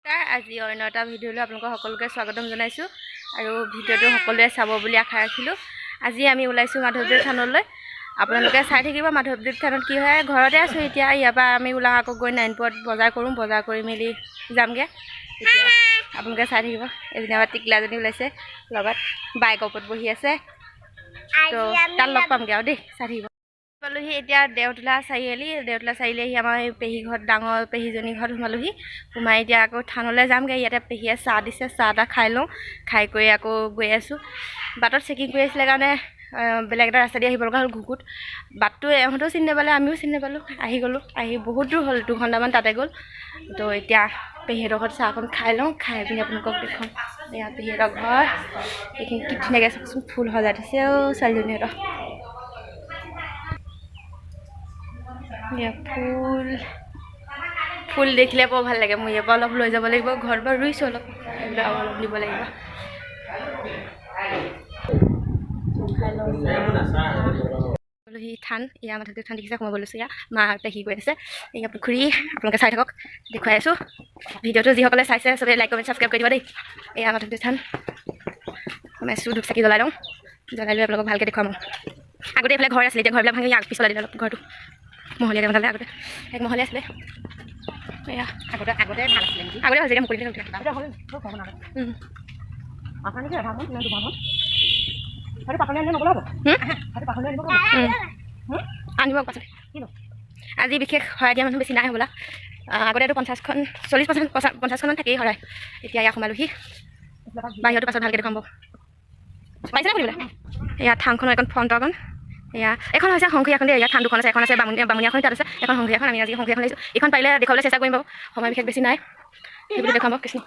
আজি অন্য এটা ভিডিঅ'লৈ আপোনালোকক সকলোকে স্বাগতম জনাইছোঁ আৰু ভিডিঅ'টো সকলোৱে চাব বুলি আশা ৰাখিলোঁ। আজি আমি ওলাইছোঁ মাধৱদেৱ থানলৈ। আপোনালোকে চাই থাকিব মাধৱদেৱ থানত কি হয়। ঘৰতে আছোঁ এতিয়া, ইয়াৰ পৰা আমি ওলাওঁ আকৌ গৈ নাৰায়ণপুৰত বজাৰ কৰোঁ, বজাৰ কৰি মেলি যামগৈ। এতিয়া আপোনালোকে চাই থাকিব। এজনী আমাৰ টিকলাজনী ওলাইছে, লগত বাইকৰ ওপৰত বহি আছে, তো তাত লগ পামগৈ আৰু দেই, চাই থাকিব। পালোহি এতিয়া দেওতোলা চাৰিআলি আহি আমাৰ পেহী ঘৰত, ডাঙৰ পেহীজনী ঘৰত সোমালোহি। সোমাই এতিয়া আকৌ থানলৈ যামগৈ। ইয়াতে পেহীয়ে চাহ দিছে, চাহ এটা খাই লওঁ, খাই কৰি আকৌ গৈ আছোঁ। বাটত চেকিং কৰি আছিলে কাৰণে বেলেগ এটা ৰাস্তা দি আহিব লগা হ'ল ঘুকুত। বাটটো এহঁতেও চিনি নাপালে, আমিও চিনি নাপালোঁ, আহি গ'লোঁ। আহি বহুত দূৰ হ'ল, 2 ঘণ্টামান তাতে গ'ল। তো এতিয়া পেহীহঁতৰ ঘৰত চাহকণ খাই লওঁ, খাই পিনি আপোনালোকক দেখুৱাম। এয়া পেহীহঁতৰ ঘৰ, এইখিনি কি ধুনীয়াকৈ চাওকচোন, ফুল সজাই থৈছে ছোৱালীজনীহঁতৰ। ফুল দেখিলে বৰ ভাল লাগে। মোৰ ইয়াৰ পৰা অলপ লৈ যাব লাগিব, ঘৰত বাৰু ৰুইছোঁ অলপ, এইবিলাক অলপ দিব লাগিব। থান, এয়া মাধৱদেৱ থান দেখিছে, সোমাব লৈছোঁ। এয়া মা পেহী গৈ আছে, এয়া পুখুৰী, আপোনালোকে চাই থাকক, দেখুৱাই আছোঁ। ভিডিঅ'টো যিসকলে চাইছে চবেই লাইক কমেণ্ট ছাবস্ক্ৰাইব কৰি দিব দেই। এয়া মাধৱদেৱ থান সোমাইছোঁ, ধূপ চাকি জ্বলাই লওঁ, জ্বলাই লৈ আপোনালোকক ভালকৈ দেখুৱাম। আগতে এইফালে ঘৰ আছিলে, এতিয়া ঘৰবিলাক ভাঙি পিছলৈ দিলে অলপ ঘৰটো। মহলীয়া বনালে, আগতে এক মহলীয়া আছিলে। এয়া আগতে হৈছে, এতিয়া মুকলিতে আনিব পাছত। আজি বিশেষ শৰাই দিয়া মানুহ বেছি নাই হ'বলা। আগতেতো 50খন 40-50খনমান থাকেই শৰাই। এতিয়া ইয়াত সোমালোহি, বাহিৰতো পাছত ভালকৈ দেখুৱাম। পাইছে নে শুনিবলৈ? এয়া থানখনৰ এখন ফ্ৰণ্টৰখন। এয়া এখন হৈছে সংঘৰীয়াখন দেই। ইয়াত থান দুখন আছে, এখন আছে বামুণীয়াখন, তাত আছে এখন সংঘৰীয়াখন। আমি আজি সংঘৰীয়াখন আহিছোঁ। এইখন পাৰিলে দেখুৱাবলৈ চেষ্টা কৰিম বাৰু, সময় বিশেষ বেছি নাই, সেইবুলি দেখুৱাম। কৃষ্ণ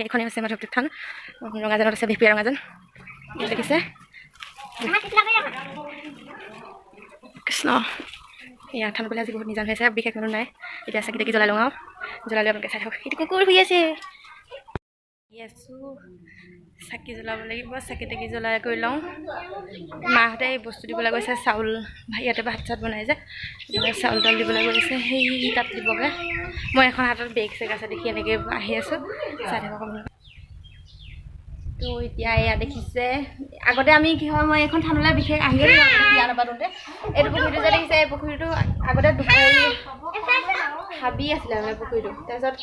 এইখনেই হৈছে মাধৱদেৱ থান। ৰঙাজানত আছে, VP ৰঙাজান দেখিছে। কৃষ্ণ, এয়া থান বোলে আজি বহুত নিজান হৈছে, বিশেষ মানুহ নাই। এতিয়া চাকি তাকি জ্বলাই লওঁ আৰু, জ্বলাই লৈ আপোনালোকে চাই থাকক। এইটো কুকুৰ শুই আছে, চাকি জ্বলাব লাগিব। চাকি তাকি জ্বলাই কৰি লওঁ। মাহঁতে এই বস্তু দিবলৈ গৈছে, চাউল, ইয়াতে ভাত চাত বনাই যে, চাউল তাউল দিবলৈ গৈছে, সেই তাত দিবগৈ। মই এখন হাতত বেগ চেগ আছে দেখি এনেকৈ আহি আছোঁ, চাই থাকক। তো এতিয়া এয়া দেখিছে, আগতে আমি কি হয়, মই এইখন থানলৈ বিশেষ আহিয়ে বিয়া নাপাতোঁতে। এইটো পুখুৰীটো যে দেখিছে, এই পুখুৰীটো আগতে হাবি আছিলে মানে পুখুৰীটো। তাৰপিছত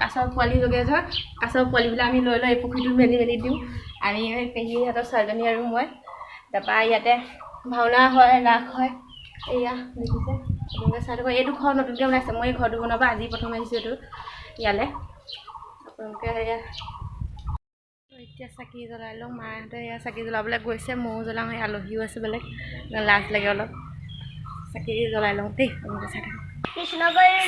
কাছৰ পোৱালি যোগে ধৰ, কাছৰ পোৱালিবিলাক আমি লৈ এই পুখুৰীটো মেলি দিওঁ। আমি পেহীহঁতৰ ছোৱালীজনী আৰু মই। তাৰপৰা ইয়াতে ভাওনা হয়, ৰাস হয়। এয়া দেখিছে, আপোনালোকে চাই থাকক। এইটো ঘৰ নতুনকৈ বনাইছে, মই এই ঘৰটো বনাব আজি প্ৰথম আহিছোঁ এইটো ইয়ালৈ। আপোনালোকে এয়া এতিয়া চাকি জ্বলাই লওঁ। মাহঁতে এয়া চাকি জ্বলাবলৈ গৈছে, ময়ো জ্বলাওঁ। এই আলহীও আছে বেলেগ, লাজ লাগে অলপ। চাকি জ্বলাই লওঁ দেই, আপোনালোকে চাই থাকক।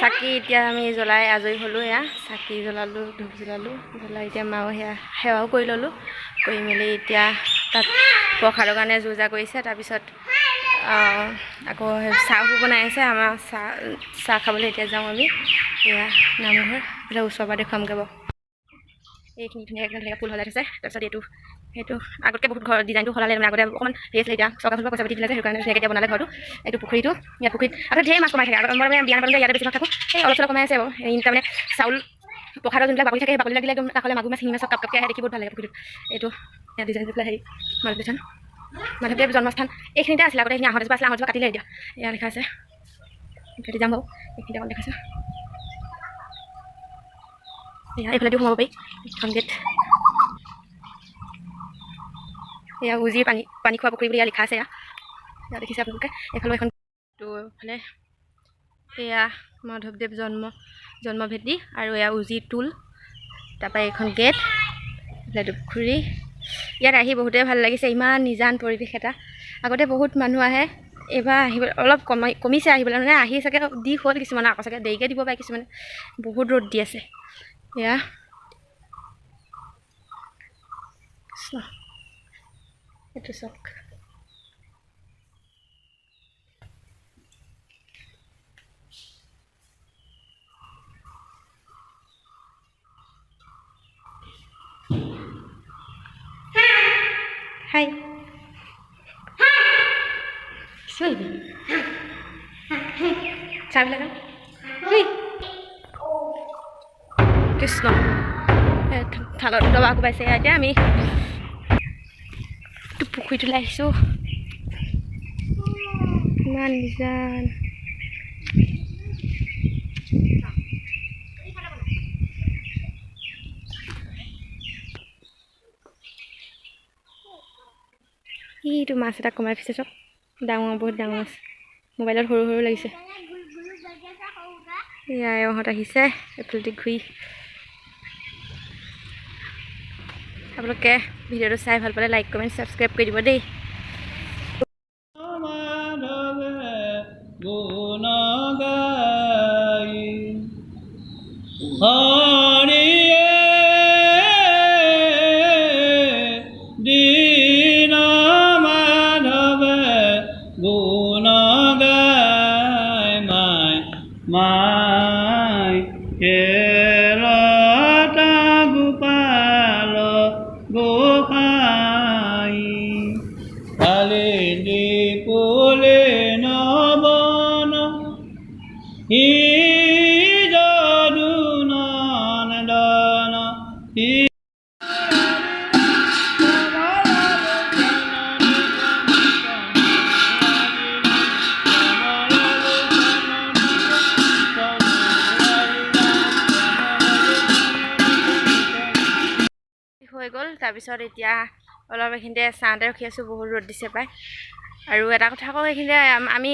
চাকি এতিয়া আমি জ্বলাই আজৰি হ'লোঁ। এয়া চাকি জ্বলালোঁ, ধূপ জ্বলালোঁ, জ্বলাই এতিয়া মাও সেয়া সেৱাও কৰি ল'লোঁ। কৰি মেলি এতিয়া তাত প্ৰসাদৰ কাৰণে যোজা কৰিছে। তাৰপিছত আকৌ চাহো বনাই আছে। আমাৰ চাহ খাবলৈ এতিয়া যাওঁ আমি। এয়া নামঘৰ, এইফালে ওচৰৰ পৰা দেখুৱামগৈ বাৰু। এইখিনি ধুনীয়াকৈ ফুল সজাই থৈছে। তাৰপিছত সেইটো আগতকৈ বহুত ঘৰ ডিজাইনটো সলালে, মানে আগতে অকণমান হেৰি আছিলে, এতিয়া চৰকাৰৰ ফালৰ পৰা পইচা পাতি দিলে যে, সেইকাৰণে ধুনীয়াকৈ এতিয়া বনালে ঘৰটো। এইটো পুখুৰীটো, ইয়াত পুখুৰীত আগতে ধেৰ মাছ কমাই থাকে। আগতে মই বিয়া নাপাওঁতে ইয়াতে বেছিভাগ থাকোঁ। এই অলপ চলপ কমাই আছে বাৰু। তাৰমানে চাউল প্ৰসাদৰ যোনবিলাক বাকলি থাকে, সেই বাকলি লাগিলে একদম কাষলৈ মাগুৰ মাছ, শিঙি মাছ চব কাপ কাপকৈ আহে, দেখি বহুত ভাল লাগে পুখুৰীটোত। এইটো ইয়াত ডিজাইন পেলাই হেৰি মাধৱদেৱ থান, মাধৱদেৱ জন্মস্থান এইখিনিতে আছিলে আগতে। এইখিনি আহোঁতে আছিলে, আহোঁতে কাটিলে। এতিয়া এয়া লিখা আছে, কাটি যাম বাৰু। এইখিনিতে অকণ দেখাইছোঁ। এয়া এইফালেদিও সোমাব পাৰি, এখন গেট। এয়া উজিৰ পানী খোৱা পুখুৰী বুলি লিখা আছে। এয়া দেখিছে আপোনালোকে। এইফালে এখন ফালে এয়া মাধৱদেৱ জন্মভেটি আৰু এয়া উজি টোল। তাৰপৰা এইখন গেট, এইফালে পুখুৰী। ইয়াত আহি বহুতেই ভাল লাগিছে, ইমান নিজান পৰিৱেশ এটা। আগতে বহুত মানুহ আহে, এইবাৰ আহিবলৈ অলপ কমিছে আহিবলৈ, মানে আহি চাগে দি হ'ল কিছুমানে, আকৌ চাগে দেৰিকৈ দিব পাৰে কিছুমানে। বহুত ৰ'দ দি আছে। এয়া এইটো চাওক। হাই চাবিলাক কৃষ্ণ ঠাণ্ডা দবা কোবাইছে এতিয়া আমি পুখুৰীটোলৈ আহিছোঁ ইমান নিজান এইটো মাছ এটা কমাই পিছে চব ডাঙৰ বহুত ডাঙৰ মাছ মোবাইলত সৰু সৰু লাগিছে এয়া এওঁহঁত আহিছে এইফালেদি ঘূৰি আপোনালোকে ভিডিঅ'টো চাই ভাল পালে লাইক কমেণ্ট ছাবস্ক্ৰাইব কৰি দিব দেই হৈ গ'ল তাৰপিছত এতিয়া অলপ এইখিনিতে চাওঁতে ৰখি আছোঁ বহুত ৰ'দ দিছে পাই আৰু এটা কথা কওঁ এইখিনিতে আমি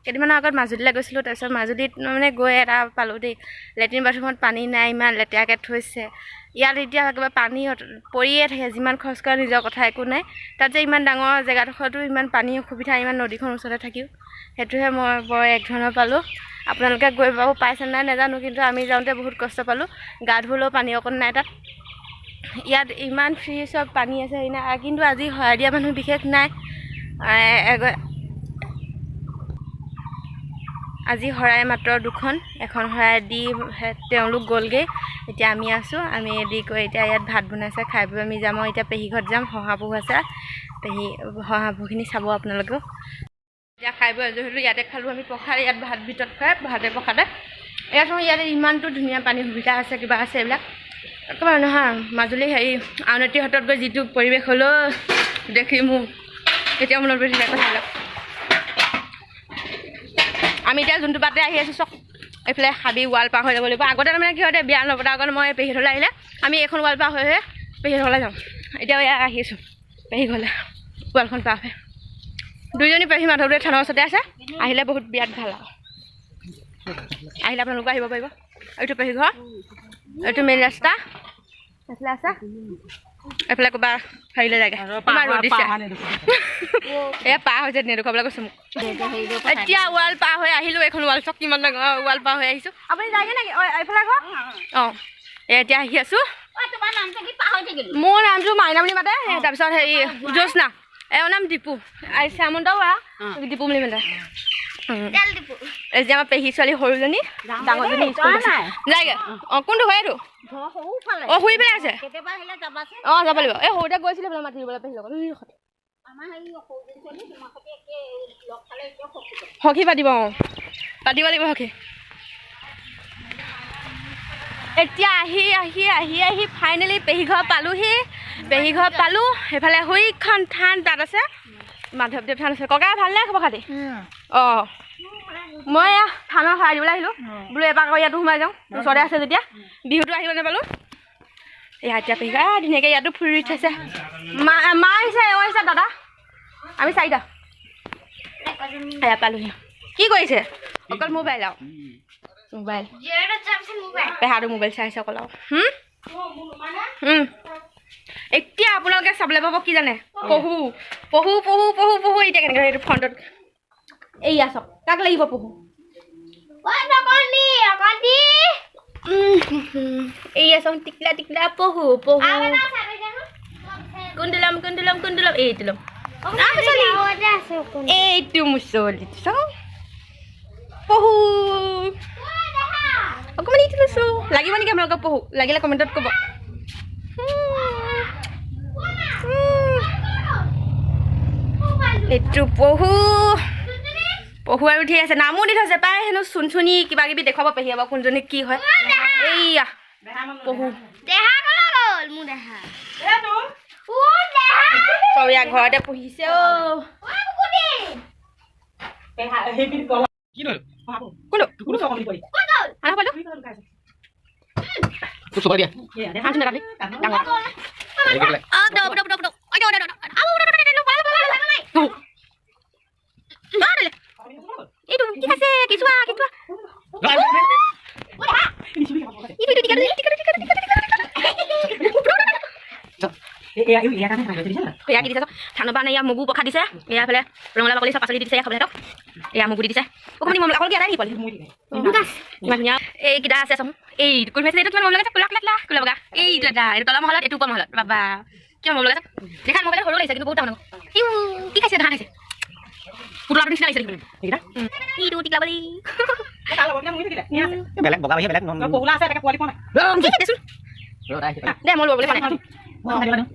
কেইদিনমানৰ আগত মাজুলীলৈ গৈছিলোঁ তাৰপিছত মাজুলীত মানে গৈ এটা পালোঁ দেই লেট্ৰিন বাথৰুমত পানী নাই ইমান লেতেৰাকৈ থৈছে ইয়াত এতিয়া কিবা পানী পৰিয়ে থাকে যিমান খৰচ কৰা নিজৰ কথা একো নাই তাত যে ইমান ডাঙৰ জেগাডোখৰতো ইমান পানী অসুবিধা ইমান নদীখন ওচৰতে থাকিও সেইটোহে মই বৰ এক ধৰণৰ পালোঁ আপোনালোকে গৈ পাইছে নাই নাজানো কিন্তু আমি যাওঁতে বহুত কষ্ট পালোঁ গা ধুলেও পানী অকণ নাই তাত ইয়াত ইমান ফ্ৰী চব পানী আছে কিন্তু আজি শৰাই দিয়া মানুহ বিশেষ নাই আজি শৰাই মাত্ৰ দুখন এখন শৰাই দি তেওঁলোক গ'লগৈ এতিয়া আমি আছোঁ আমি দি কৈ এতিয়া ইয়াত ভাত বনাইছে খাই বৈ আমি যাম আৰু এতিয়া পেহী ঘৰত যাম শহাপহু আছে পেহী শহাপহুখিনি চাব আপোনালোকেও এতিয়া খাই বৈ যিহেতু ইয়াতে খালোঁ আমি প্ৰসাদ ইয়াত ভাত ভিতৰত খাই ভাতে প্ৰসাদে ইয়াত ইয়াতে ইমানটো ধুনীয়া পানী সুবিধা আছে কিবা আছে এইবিলাক একেবাৰে নহয় মাজুলী হেৰি আউনীআটী সত্ৰত গৈ যিটো পৰিৱেশ হ'লেও দেখি মোৰ এতিয়া মনত পৰি থাকে কথাবিলাক আমি এতিয়া যোনটো বাটে আহি আছোঁ চক এইফালে হাবি ৱাল পাৰ হৈ যাব লাগিব আগতে তাৰমানে কি হয় বিয়া নপতাৰ আগত মই পেহী ঘৰলৈ আহিলে আমি এইখন ৱাল পাৰ হৈ পেহী ঘৰলৈ যাওঁ এতিয়া ইয়াত আহি আছোঁ পেহী ঘৰলৈ ৱালখন পাৰ হৈ দুইজনী পেহী মাধৱদেৱ থানৰ ওচৰতে আছে আহিলে বহুত বিৰাট ভাল আৰু আহিলে আপোনালোকে আহিব পাৰিব এইটো পেহী ঘৰ এইটো মেইন ৰাস্তা এইফালে আছে এইফালে ক'ৰবাত হেৰিলৈ যায়গৈ ইমান ৰ'দ দিছে এয়া পাৰ হৈছে নেদেখুৱাবলৈ কৈছোঁ মোক এতিয়া ৱাল পাৰ হৈ আহিলোঁ এইখন ৱাল চক কিমান ৱাল পাৰ হৈ আহিছোঁ আপুনি যায়গৈ নেকি এইফালে ঘৰ অঁ এতিয়া আহি আছোঁ মোৰ নামটো মাইনা বুলি মাতে তাৰপিছত হেৰি জ্যোৎস্না এওঁৰ নাম দীপু শ্যামন্ত বৰা দীপু বুলি মাতে এই যে আমাৰ পেহী ছোৱালী সৰুজনী ডাঙৰজনী যায়গৈ অঁ কোনটো হয় এইটো অঁ শুই পেলাই আছে অঁ যাব লাগিব এই সৰুতে গৈছিলে বোলে মাতি দিবলৈ পেহী লগত সখী পাতিব অঁ পাতিব লাগিব সখী এতিয়া আহি ফাইনেলি পেহী ঘৰ পালোঁহি পেহী ঘৰ পালোঁ সেইফালে সৈখন থান তাত আছে মাধৱদেৱ থান আছে ককা ভালনে খবৰ খাতি অঁ মই থানৰ শৰাই দিবলৈ আহিলোঁ বোলো এপাক ইয়াতো সোমাই যাওঁ ওচৰতে আছে যেতিয়া বিহুটো আহিব নাপালোঁ এয়া এতিয়া পেহী ঘৰ ধুনীয়াকৈ ইয়াতো ফুৰি উঠিছে মা আহিছে এওঁ আহিছে দাদা আমি চাৰিটা এয়া পালোঁহি কি কৰিছে অকল মোবাইল আৰু মোবাইল পেহাটো মোবাইল চাইছে অকল আৰু এতিয়া আপোনালোকে চাবলৈ পাব কি জানে পহু এতিয়া কেনেকৈ এইটো ফ্ৰণ্টত এইয়া চাওক কাক লাগিব পহু এইয়া চাওক টিকলা পহু কুন্দুলম এইটো ল'ম এইটো মুচলি চাওক পহু অকণমান এইটো লৈছোঁ লাগিব নেকি আপোনালোকক পহু লাগিলে কমেণ্টত ক'ব এইটো পহু পহু আৰু ঠিক আছে নামো দি থৈছে পাই হেনো চুনচুনি কিবা কিবি দেখুৱাব পেহিয়াব কোনজনী কি হয় এইয়া পহু চৰিয়া ঘৰতে পুহিছে ঠাণ্ডা পানী ইয়াৰ মগু পখা দিছে ইয়াৰ ফালে ৰঙালাও বাকলি চব পাচলি দিছে খাবলৈ সিহঁতক এয়া মগু দি দিছে অকণমান অকল দিয়া নাই নি পোৱালি ইমান ধুনীয়া এইকেইটা আছে চব এই কোনফালে এইটো কিমান মৰম লগাইছে কোলা বগা এইটো এটা এইটো তলা মহলত এইটো ওপৰ মহলত বাবা কিমান মৰম লগাইছে দেখা মোবাইলত সৰু লাগিছে কিন্তু বহুত ডাঙৰ কি খাইছে ধান খাইছে পুতলাটো নিচিনা লাগিছে এইকেইটা এইটো টিকলা বালি বেলেগ বগা বাহিৰে বেলেগ পহুলা আছে তাকে পোৱালি পোৱা নাই দেচোন দে মই ল'বলৈ পোৱা নাই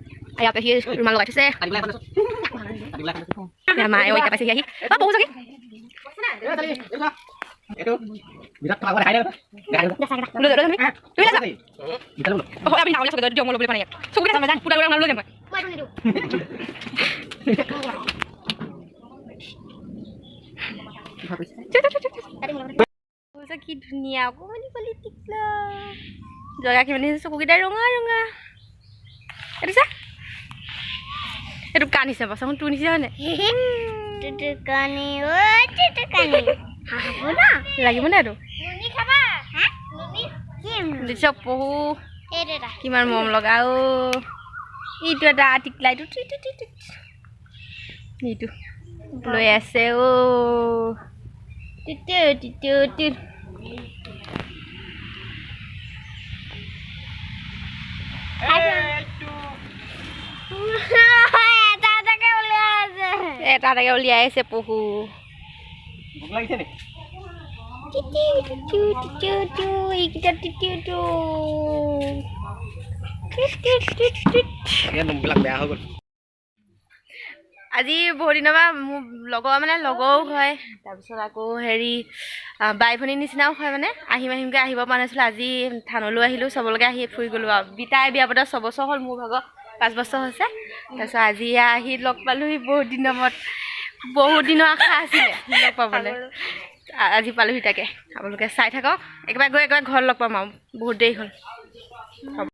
আয়া পেহী ৰুমাল লগাই থৈছে মায়ে এতিয়া পাইছেহি আহি পহু চাগে কি ধুনীয়া অকণমানি পোৱালি টিকলা জগা কিমান চকুকেইটা ৰঙা ৰঙা এইটো চা এইটো কান্দিছে বাচোন তোৰ নিচিনা হয় নাই লাগিব নে এইটো দিছ পহু কিমান মৰম লগা এইটো এটা টিকলা এইটো লৈ আছে এটা এটাকে উলিয়াই আছে পহু আজি বহুত দিনৰ পৰা মোৰ লগৰ মানে লগৰো হয় তাৰপিছত আকৌ হেৰি বাই ভনীৰ নিচিনাও হয় মানে আহিমকৈ আহিব পৰা নাছিলোঁ আজি থানলৈ আহিলোঁ চবলৈকে আহি ফুৰি গ'লোঁ আৰু বিতাই বিয়া পতা 6 বছৰ হ'ল মোৰ ভাগৰ 5 বছৰ হৈছে তাৰপিছত আজি আহি লগ পালোঁহি বহুত দিনৰ মূৰত বহুত দিনৰ আশা আছিলে লগ পাবলৈ আজি পালোঁহি তাকে আপোনালোকে চাই থাকক একেবাৰে গৈ একেবাৰে ঘৰত লগ পাম আৰু বহুত দেৰি হ'ল